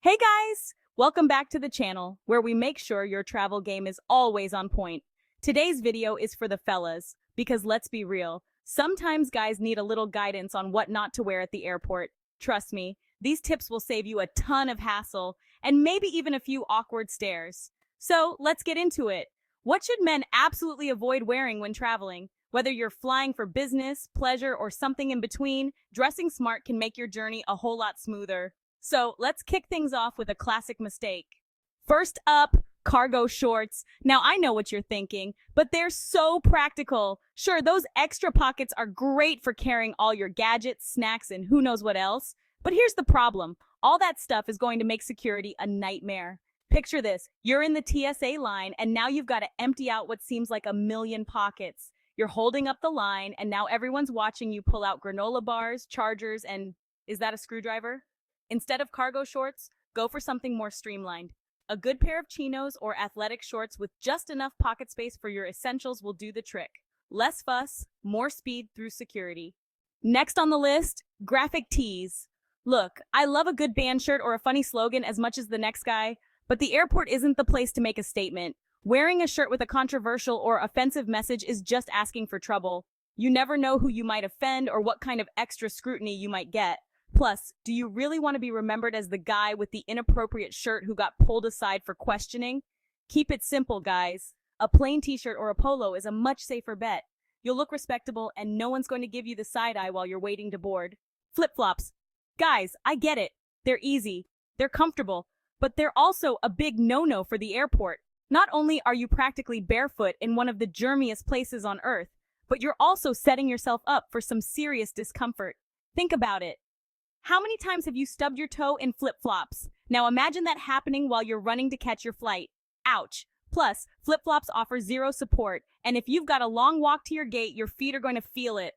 Hey guys! Welcome back to the channel, where we make sure your travel game is always on point. Today's video is for the fellas, because let's be real, sometimes guys need a little guidance on what not to wear at the airport. Trust me, these tips will save you a ton of hassle, and maybe even a few awkward stares. So, let's get into it. What should men absolutely avoid wearing when traveling? Whether you're flying for business, pleasure, or something in between, dressing smart can make your journey a whole lot smoother. So let's kick things off with a classic mistake. First up, cargo shorts. Now I know what you're thinking, but they're so practical. Sure, those extra pockets are great for carrying all your gadgets, snacks, and who knows what else. But here's the problem. All that stuff is going to make security a nightmare. Picture this. You're in the TSA line, and now you've got to empty out what seems like a million pockets. You're holding up the line, and now everyone's watching you pull out granola bars, chargers, and is that a screwdriver? Instead of cargo shorts, go for something more streamlined. A good pair of chinos or athletic shorts with just enough pocket space for your essentials will do the trick. Less fuss, more speed through security. Next on the list, graphic tees. Look, I love a good band shirt or a funny slogan as much as the next guy, but the airport isn't the place to make a statement. Wearing a shirt with a controversial or offensive message is just asking for trouble. You never know who you might offend or what kind of extra scrutiny you might get. Plus, do you really want to be remembered as the guy with the inappropriate shirt who got pulled aside for questioning? Keep it simple, guys. A plain t-shirt or a polo is a much safer bet. You'll look respectable and no one's going to give you the side eye while you're waiting to board. Flip-flops. Guys, I get it. They're easy. They're comfortable. But they're also a big no-no for the airport. Not only are you practically barefoot in one of the germiest places on Earth, but you're also setting yourself up for some serious discomfort. Think about it. How many times have you stubbed your toe in flip-flops? Now imagine that happening while you're running to catch your flight. Ouch. Plus, flip-flops offer zero support, and if you've got a long walk to your gate, your feet are going to feel it.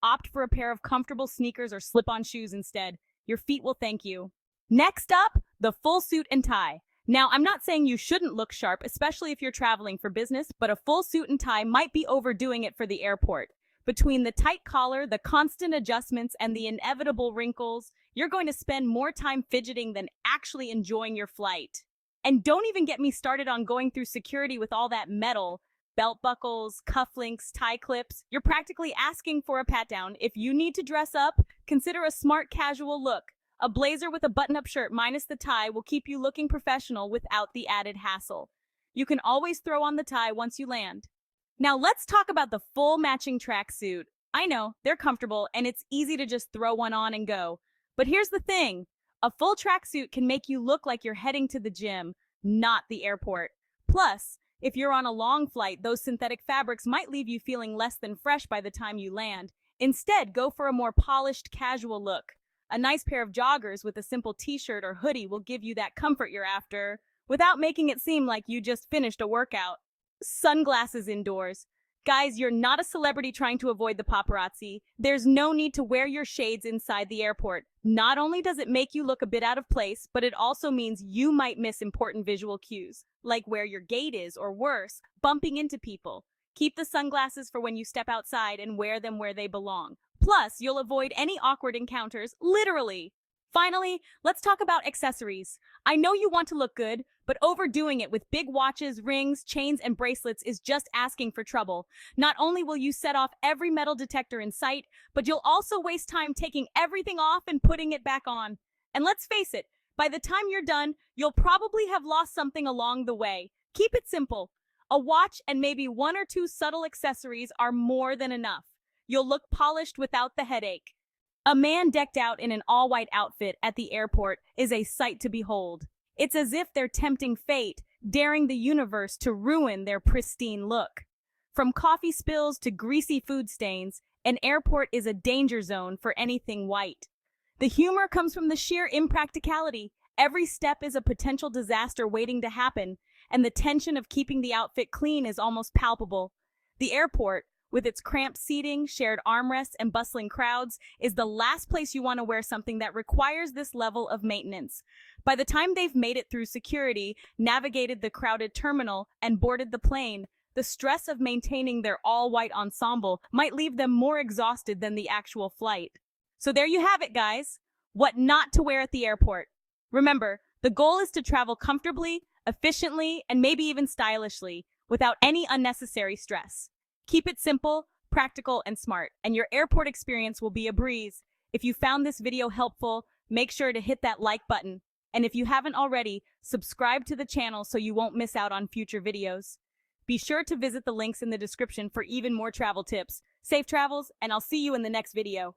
Opt for a pair of comfortable sneakers or slip-on shoes instead. Your feet will thank you. Next up, the full suit and tie. Now, I'm not saying you shouldn't look sharp, especially if you're traveling for business, but a full suit and tie might be overdoing it for the airport. Between the tight collar, the constant adjustments, and the inevitable wrinkles, you're going to spend more time fidgeting than actually enjoying your flight. And don't even get me started on going through security with all that metal, belt buckles, cufflinks, tie clips. You're practically asking for a pat-down. If you need to dress up, consider a smart casual look. A blazer with a button-up shirt minus the tie will keep you looking professional without the added hassle. You can always throw on the tie once you land. Now let's talk about the full matching tracksuit. I know, they're comfortable and it's easy to just throw one on and go. But here's the thing, a full tracksuit can make you look like you're heading to the gym, not the airport. Plus, if you're on a long flight, those synthetic fabrics might leave you feeling less than fresh by the time you land. Instead, go for a more polished, casual look. A nice pair of joggers with a simple t-shirt or hoodie will give you that comfort you're after, without making it seem like you just finished a workout. Sunglasses indoors. Guys, you're not a celebrity trying to avoid the paparazzi. There's no need to wear your shades inside the airport. Not only does it make you look a bit out of place, but it also means you might miss important visual cues, like where your gate is, or worse, bumping into people. Keep the sunglasses for when you step outside and wear them where they belong. Plus, you'll avoid any awkward encounters, literally. Finally, let's talk about accessories. I know you want to look good, but overdoing it with big watches, rings, chains, and bracelets is just asking for trouble. Not only will you set off every metal detector in sight, but you'll also waste time taking everything off and putting it back on. And let's face it, by the time you're done, you'll probably have lost something along the way. Keep it simple. A watch and maybe one or two subtle accessories are more than enough. You'll look polished without the headache. A man decked out in an all-white outfit at the airport is a sight to behold. It's as if they're tempting fate, daring the universe to ruin their pristine look. From coffee spills to greasy food stains, an airport is a danger zone for anything white. The humor comes from the sheer impracticality. Every step is a potential disaster waiting to happen, and the tension of keeping the outfit clean is almost palpable. The airport, with its cramped seating, shared armrests, and bustling crowds, is the last place you want to wear something that requires this level of maintenance. By the time they've made it through security, navigated the crowded terminal, and boarded the plane, the stress of maintaining their all-white ensemble might leave them more exhausted than the actual flight. So there you have it, guys. What not to wear at the airport. Remember, The goal is to travel comfortably, efficiently, and maybe even stylishly without any unnecessary stress. Keep it simple, practical, and smart, and your airport experience will be a breeze. If you found this video helpful, make sure to hit that like button. And if you haven't already, subscribe to the channel so you won't miss out on future videos. Be sure to visit the links in the description for even more travel tips. Safe travels, and I'll see you in the next video.